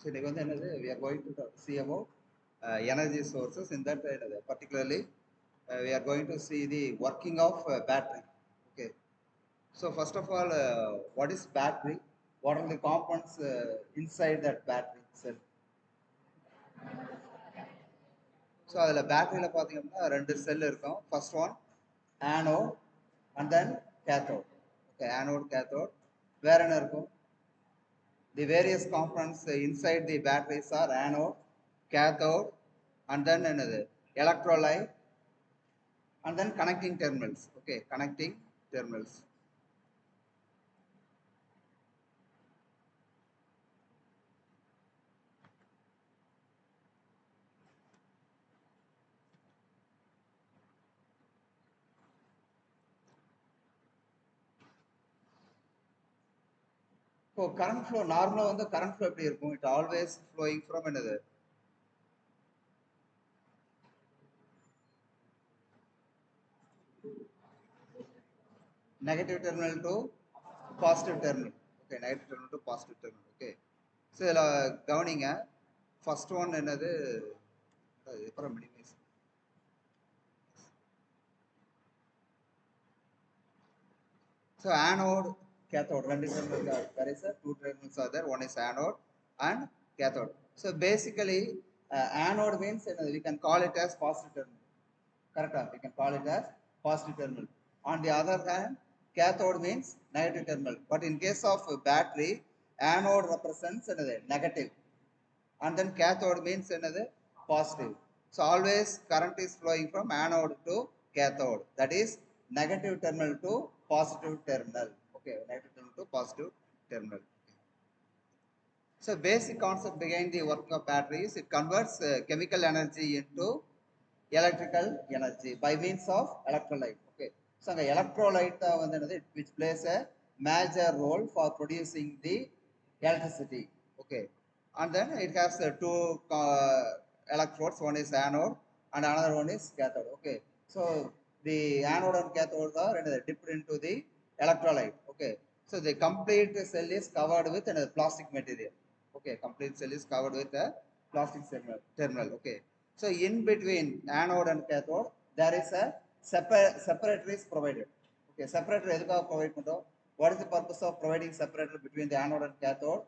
இன்னைக்கு வந்து என்னது we are going to see about energy sources. In that particularly we are going to see the working of battery. Okay, so first of all, what is battery? What are the components inside that battery itself? So அதில் பேட்டரியில் பார்த்தீங்கன்னா ரெண்டு cell இருக்கும். First one anode and then cathode. Okay, anode cathode. வேற என்ன இருக்கும்? The various components inside the batteries are anode, cathode and then என்னது electrolyte and then connecting terminals. Okay, connecting terminals. இப்போ கரண்ட் ஃப்ளோ நார்மலாக வந்து current flow எப்படி இருக்கும்? It always flowing from என்னது negative terminal to positive terminal. Okay, negative terminal to positive terminal. Okay, so இதில் கவனிங்க. First one என்னது அப்புறம் minimise. So anode cathode, two terminals. There is two terminals are there. One is anode and cathode. So basically, anode means we can call it as positive terminal. Correct? We can call it as positive terminal. On the other hand, cathode means negative terminal. But in case of battery, anode represents negative, and then cathode means positive. So always current is flowing from anode to cathode. That is negative terminal to positive terminal. Okay, negative terminal to positive terminal. So basic concept behind the working of batteries, it converts chemical energy into electrical energy by means of electrolyte. Okay, so the electrolyte which plays a major role for producing the electricity. Okay, and then it has two electrodes. One is anode and another one is cathode. Okay, so the anode and cathode are dipped into the electrolyte. Okay, so the complete cell is covered with plastic material. Okay, complete cell is covered with a plastic terminal. Okay, so in between anode and cathode there is a separator is provided. Okay, separator edukka provide pandrom? What is the purpose of providing separator between the anode and cathode?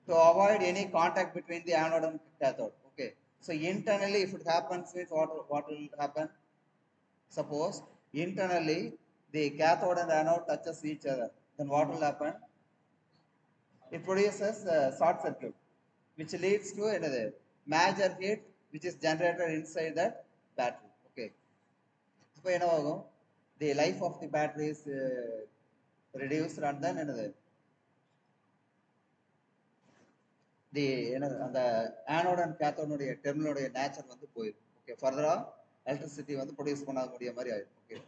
To avoid any contact between the anode and cathode. Okay, so internally if it happens, what will happen? Suppose internally the cathode and anode touches each other, then what will happen? It produces a short circuit, which leads to another major heat which is generated inside that battery. Okay, so the life of the battery is reduced, and then the anode and cathode terminal nature வந்து போயிடும். Okay, further electricity வந்து produce பண்ண முடிய மாதிரி ஆயிடும். Okay,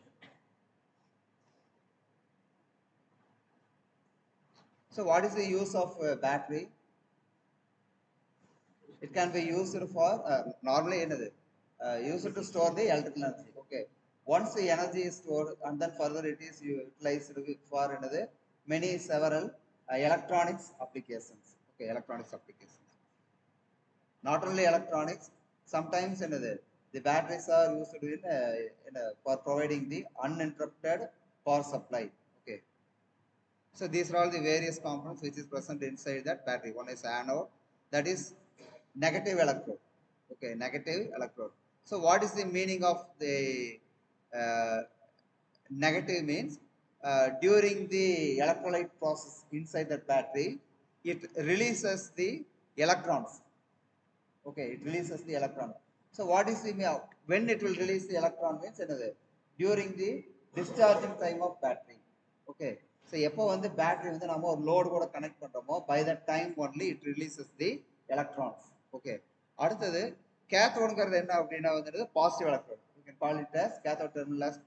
so what is the use of battery? It can be used for normally used to store the electrical energy. Okay, once the energy is stored, and then further it is utilized for many several electronics applications. Okay, electronics applications. Not only electronics, sometimes the batteries are used for providing the uninterrupted power supply. Okay, so these are all the various components which is present inside that battery. One is anode, that is negative electrode. Okay, negative electrode. So what is the meaning of the negative? Means during the electrolyte process inside that battery, it releases the electrons. Okay, it releases the electron. So what is the when it will release the electron means during the discharging time of battery. Okay, so எப்போ வந்து battery வந்து நம்ம ஒரு load கூட connect பண்றோமோ, by that time only it releases the electrons. Okay, அடுத்தது cathode என்ன அப்படின்னா வந்து positive electrode. You can call it as cathode terminal as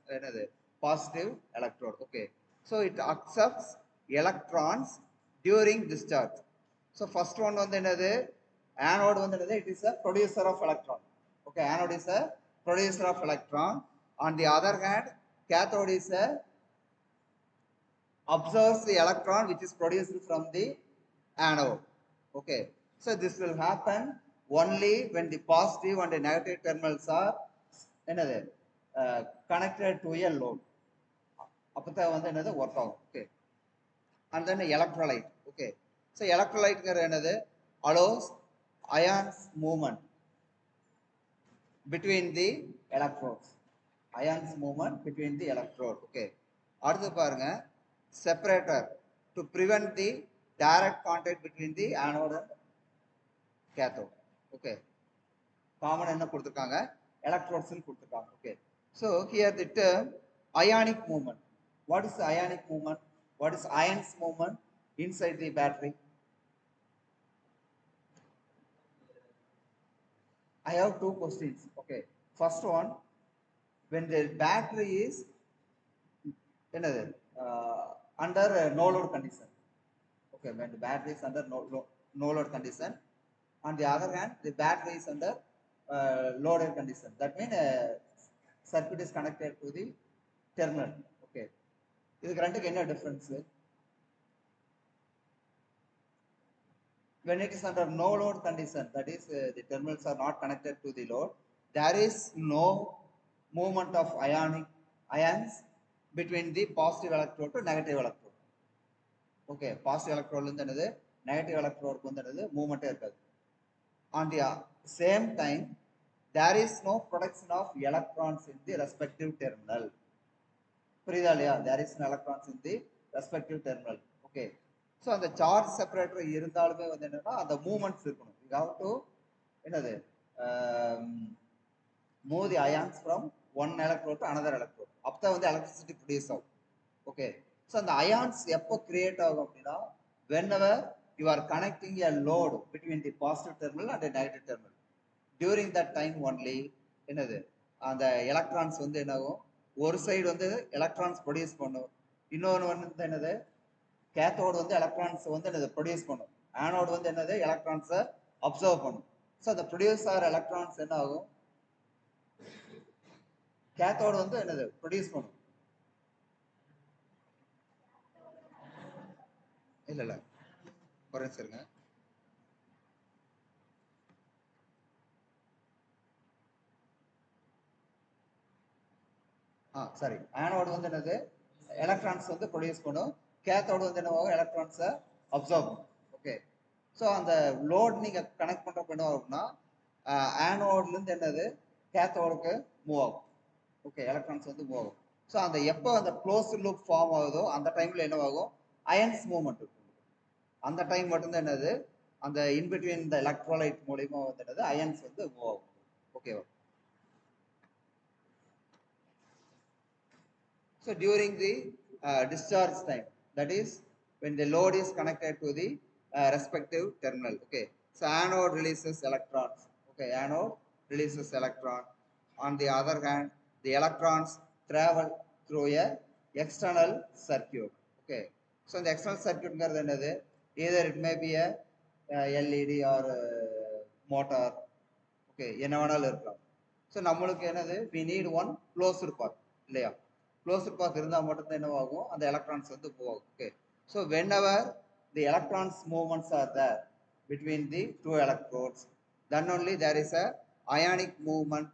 positive electrode. Okay, so it accepts electrons during discharge. So first one வந்து என்னது anode வந்து it is a producer of electron. Okay, anode is a producer of electron. On the other hand, cathode is a absorbs the electron which is produced from the anode. Okay, so this will happen only when the positive and the negative terminals are connected to a load. அப்பதான் வந்து என்னது work ஆகும். Okay, and then electrolyte. Okay, so electrolyte என்னது allows ions movement between the electrodes. Ions movement between the electrode. Okay, அடுத்து பாருங்க separator to prevent the direct contact between the anode and cathode. Okay, common என்ன கொடுத்திருக்காங்க electrodes னு கொடுத்திருக்காங்க. Okay, so here the term ionic movement. What is the ionic movement? What is ions movement inside the battery? I have two questions. Okay, first one, when the battery is under no load condition. Okay, when the battery is under no load condition. On the other hand, the battery is under loaded condition. That means circuit is connected to the terminal. Okay, இதுக்கு ரெண்டுக்கு என்ன difference? When it is under no load condition, that is the terminals are not connected to the load, there is no movement of ions between the positive electrode to negative electrode. Okay, positive electrode வந்து என்னது negative electrode வந்து என்னது movement இருக்காது. On the same time, there is no production of electrons in the respective terminal. புரியுதா இல்லையா? There is no electrons in the respective terminal. Okay, so அந்த charge separator இருந்தாலுமே வந்து என்னன்னா அந்த movements இருக்கணும். You have to என்னது move the ions from one electrode to another electrode. அப்பதான் வந்து electricity produce ஆகும். Okay, so அந்த ions எப்போ create ஆகும் அப்படின்னா whenever you are connecting a load between the positive terminal and the negative terminal. During that time only என்னது அந்த electrons வந்து என்னாகும் ஒரு சைடு வந்து electrons produce பண்ணும், இன்னொன்று வந்து என்னது cathode வந்து electrons வந்து என்னது produce பண்ணும், anode வந்து என்னது electrons absorb பண்ணும். So the producer electrons என்ன ஆகும் cathode வந்து என்னது produce பண்ணும். இல்ல குறைச்சிருங்க. சாரி, ஆனோடு வந்து என்னது எலக்ட்ரான்ஸ் வந்து ப்ரொடியூஸ் பண்ணும், கேத்தோடு வந்து என்னவாகும் எலக்ட்ரான்ஸை அப்சர்வ் பண்ணும். ஓகே, ஸோ அந்த லோட் நீங்கள் கனெக்ட் பண்ணுறப்ப என்ன ஆகும்னா ஆனோட்லேருந்து என்னது கேத்தோடுக்கு மூவ் ஆகும். ஓகே, எலக்ட்ரான்ஸ் வந்து மூவ் ஆகும். ஸோ அந்த எப்போ அந்த க்ளோஸ் லூப் ஃபார்ம் ஆகுதோ அந்த டைமில் என்னவாகும் அயன்ஸ் மூவ்மெண்ட் இருக்கும். அந்த டைம் மட்டும்தான் என்னது அந்த இன்பிட்வீன் இந்த எலக்ட்ரோலைட் மூலியமா வந்து என்னது அயன்ஸ் வந்து மூவ் ஆகும். ஓகேவா? So during the discharge time, that is when the load is connected to the respective terminal. Okay, so anode releases electrons. Okay, anode releases electron. On the other hand, the electrons travel through a external circuit. Okay, so the external circuit ங்கிறது என்னது either it may be a LED or motor. Okay, என்ன வேணாலும் இருக்கலாம். So நம்மளுக்கு என்னது we need one closed path இல்லையா? closed path இருந்தால் மட்டும்தான் என்னவாகும் அந்த எலக்ட்ரான்ஸ் வந்து போகும். Okay, so whenever the electrons movements are there between the two electrodes, then only there is a ionic movement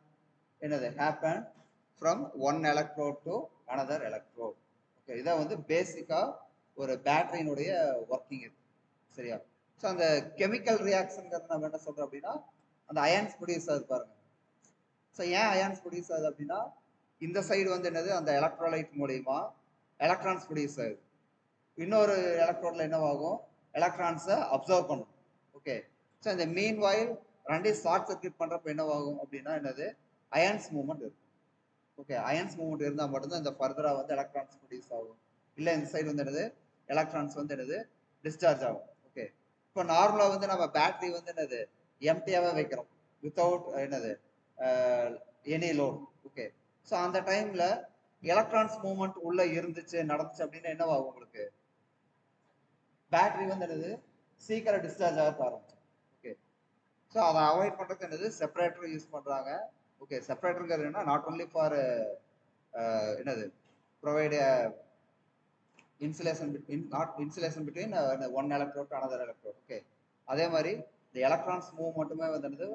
என்னது happen from one electrode to another electrode. Okay, இதான் வந்து பேசிக்கா ஒரு பேட்டரியினுடைய ஒர்க்கிங் இருக்கு. சரியா? ஸோ அந்த கெமிக்கல் ரியாக்ஷன்ங்கிறது நம்ம என்ன சொல்றோம் அப்படின்னா அந்த அயான்ஸ் ப்ரொடியூஸ் ஆகுது பாருங்க. ஸோ ஏன் அயான்ஸ் ப்ரொடியூஸ் ஆகுது அப்படின்னா இந்த சைடு வந்து என்னது அந்த எலக்ட்ரோலைட் மூலியமா எலக்ட்ரான்ஸ் ப்ரொடியூஸ் ஆகுது, இன்னொரு எலக்ட்ரோட்ல என்னவாகும் எலக்ட்ரான்ஸை அப்சர்வ் பண்ணும். ஓகே, ஸோ இந்த மீன் வாயில் ரெண்டையும் ஷார்ட் சர்க்யூட் பண்றப்ப என்னவாகும் அப்படின்னா என்னது அயான்ஸ் மூவ்மெண்ட் இருக்கும். ஓகே, அயான்ஸ் மூவ்மெண்ட் இருந்தால் மட்டும்தான் இந்த ஃபர்தரா வந்து எலக்ட்ரான்ஸ் ப்ரொடியூஸ் ஆகும், இல்லை இந்த சைடு வந்து என்னது எலக்ட்ரான்ஸ் வந்து என்னது டிஸ்சார்ஜ் ஆகும். ஓகே, இப்போ நார்மலாக வந்து நம்ம பேட்டரி வந்து என்னது எம்டியாவே வைக்கிறோம் வித்தவுட் என்னது எனி லோட். ஓகே, ஸோ அந்த டைம்ல எலக்ட்ரான்ஸ் மூவ்மெண்ட் உள்ள இருந்துச்சு நடந்துச்சு அப்படின்னா என்னவாகும் உங்களுக்கு பேட்டரி வந்து என்னது சீக்கிரம் டிஸ்சார்ஜ் ஆக ஆரம்பிச்சு. ஓகே, ஸோ அதை அவாய்ட் பண்றதுக்கு என்னது செப்பரேட்டர் யூஸ் பண்றாங்க. ஓகே, செப்பரேட்டருங்கிறது என்ன நாட் ஒன்லி ஃபார் என்னது provide insulation between not insulation between one electrode to another electrode. Okay, அதே மாதிரி the electrons move மட்டுமே வந்து என்னது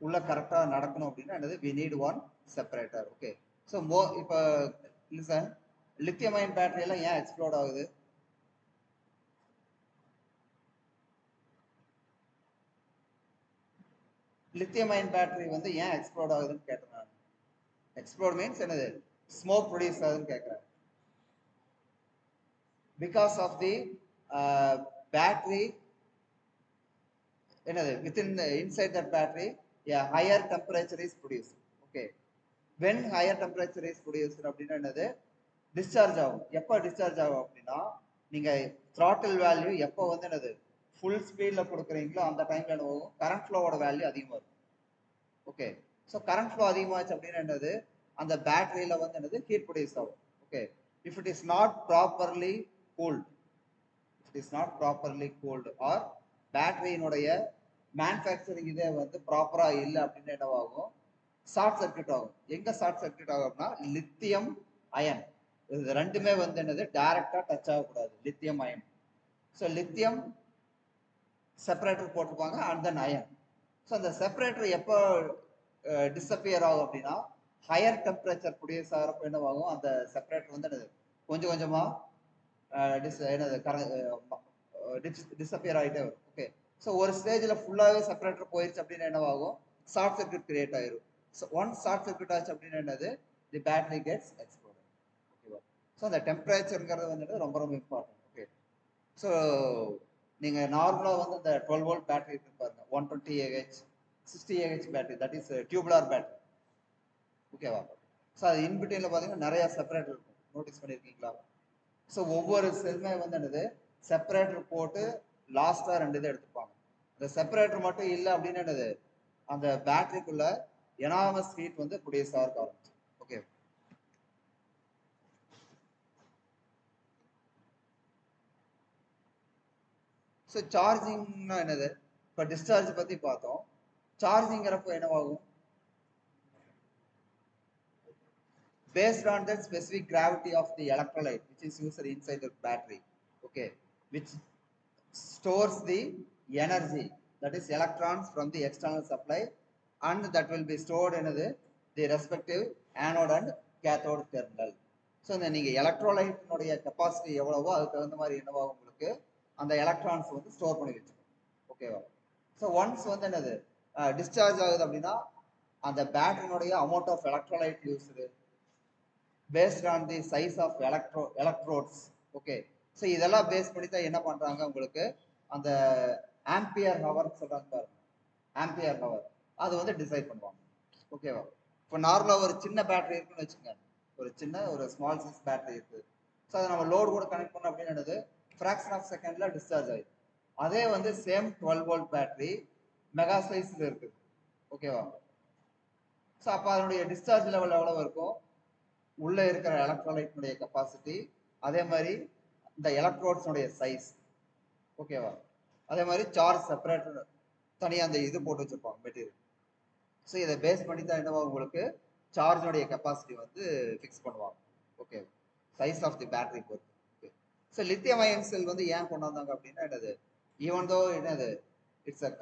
உள்ள கரெக்டா நடக்கணும் அப்படின்னா என்னது we need one separator. Okay, so இப்போ listen, lithium ion battery எல்லாம் ஏன் எக்ஸ்ப்ளோட் ஆகுது? லித்தியம் அயன் பேட்டரி வந்து ஏன் எக்ஸ்ப்ளோட் ஆகுதுன்னு கேட்டேன். எக்ஸ்ப்ளோட் மீன்ஸ் என்னது? ஸ்மோக் ப்ரொடியூஸ் ஆகுதுன்னு கேட்குறேன். பிகாஸ் ஆஃப் தி பேட்டரி என்னது within inside that battery a higher temperature is produced. Okay, when higher temperature is produced அப்படின்னா என்னது? டிஸ்சார்ஜ் ஆகும். எப்போ டிஸ்சார்ஜ் ஆகும் அப்படின்னா நீங்க throttle வேல்யூ எப்போ வந்து என்னது ஃபுல் ஸ்பீட்ல கொடுக்குறீங்களோ அந்த டைம்ல என்ன ஆகும்? கரண்ட் ஃப்ளோவோட வேல்யூ அதிகமாக இருக்கும். ஓகே, ஸோ கரண்ட் ஃப்ளோ அதிகமாச்சு அப்படின்னா என்னது? அந்த பேட்டரியில வந்து என்னது ஹீட் ப்ரொடியூஸ் ஆகும். Okay, if it is not properly cooled, it is not properly cooled or பேட்டரியினுடைய மேனுஃபேக்சரிங் இதே வந்து ப்ராப்பரா இல்லை அப்படின்னு என்னவாகும்? ஷார்ட் சர்க்கியூட் ஆகும். எங்க ஷார்ட் சர்க்கியூட் ஆகும் அப்படின்னா லித்தியம் அயன், இது ரெண்டுமே வந்து என்னது டைரக்டா டச் ஆகக்கூடாது. Lithium ion, so lithium separator போட்டிருப்பாங்க அண்ட் தென் அயன். ஸோ அந்த செப்பரேட்டர் எப்போ டிஸப்பியர் ஆகும் அப்படின்னா ஹையர் டெம்பரேச்சர் ப்ரொடியூஸ் ஆகிறப்ப என்னவாகும்? அந்த செப்பரேட்டர் வந்து என்னது கொஞ்சம் கொஞ்சமா டிஸப்பியர் ஆகிட்டே வரும். ஓகே, ஸோ ஒரு ஸ்டேஜில் ஃபுல்லாகவே செப்பரேட்டர் போயிடுச்சு அப்படின்னா என்னவாகும்? ஷார்ட் சர்க்கியூட் கிரியேட் ஆயிரும். ஸோ ஒன்ஸ் ஷார்ட் சர்க்கியூட் ஆச்சு அப்படின்னு என்னது தி பேட்டரி கெட்ஸ் எக்ஸ்ப்ளோடட். ஓகேவா? ஸோ அந்த டெம்பரேச்சருங்கிறது வந்து ரொம்ப ரொம்ப இம்பார்ட்டன்ட். ஓகே, ஸோ நீங்க நார்மலா வந்து இந்த 12 வோல்ட் பேட்டரி இருக்கு பாருங்க, 120 AH 60 AH battery, that is tubular battery. ஓகேவா? ஸோ அது இன்பிட்வீன்ல பாத்தீங்கன்னா நிறைய செப்பரேட்டர் இருக்கும், நோட்டீஸ் பண்ணிருக்கீங்களா? ஸோ ஒவ்வொரு செல்மே வந்து என்னது செப்பரேட்டர் போட்டு லாஸ்டா 2 இதை எடுத்துப்பாங்க. இந்த செப்பரேட்டர் மட்டும் இல்லை அப்படின்னு என்னது அந்த பேட்டரிக்குள்ள எனாமஸ் ஹீட் வந்து ப்ரொடியூஸ் ஆக ஆரம்பிச்சு. ஓகே, ஸோ சார்ஜிங்னா என்னது? இப்போ டிஸ்சார்ஜ் பத்தி பார்த்தோம். சார்ஜிங்கிறப்போ என்னவாகும்? Based on the specific gravity of the electrolyte which is used inside the battery. Okay, which stores the energy, that is electrons from the external supply, and that will be stored in the respective anode and cathode terminal. So நீங்க எலக்ட்ரோலைட்டினுடைய capacity எவ்வளவோ அதுக்கு தகுந்த மாதிரி என்னவாகும்? உங்களுக்கு அந்த electrons வந்து store பண்ணி வச்சுக்கணும். ஓகேவா? ஸோ ஒன்ஸ் வந்து என்னது டிஸ்சார்ஜ் ஆகுது அப்படின்னா அந்த பேட்டரியினுடைய amount of electrolyte used based on the size of electrodes. Okay, so இதெல்லாம் பேஸ் பண்ணி தான் என்ன பண்றாங்க உங்களுக்கு அந்த ஆம்பியர் ஹவர் சொல்றாங்க பாருங்க, ஆம்பியர் ஹவர் அது வந்து டிசைட் பண்ணுவாங்க. ஓகேவா? இப்போ நார்மலா ஒரு சின்ன பேட்டரி இருக்குன்னு வச்சுங்க, ஒரு ஸ்மால் சைஸ் பேட்டரி இருக்கு. ஸோ அதை நம்ம லோடு கூட கனெக்ட் பண்ணோம் அப்படின்னு என்னது ஃபிராக்ஷன் ஆஃப் செகண்ட்ல டிஸ்சார்ஜ் ஆயிடும். அதே வந்து சேம் 12 வோல்ட் பேட்டரி மெகா சைஸ்ல இருக்குது. ஓகேவா? ஸோ அப்போ அதனுடைய டிஸ்சார்ஜ் லெவல் எவ்வளவு இருக்கும்? உள்ள இருக்கிற எலக்ட்ரோலைட்னுடைய கெப்பாசிட்டி, அதே மாதிரி இந்த எலக்ட்ரோட்ஸுடைய சைஸ். ஓகேவா? அதே மாதிரி சார்ஜ் செப்பரேட்டர் தனியாக அந்த இது போட்டு வச்சிருப்பாங்க மெட்டீரியல். ஸோ இதை பேஸ் பண்ணி தான் என்னவா உங்களுக்கு சார்ஜோடைய கெப்பாசிட்டி வந்து ஃபிக்ஸ் பண்ணுவாங்க. Okay, size of the battery பொறுத்து. Okay, so lithium ion cell வந்து ஏன் கொண்டு வந்தாங்க அப்படின்னா என்னது ஈவன் தோ என்னது இட்ஸ் அ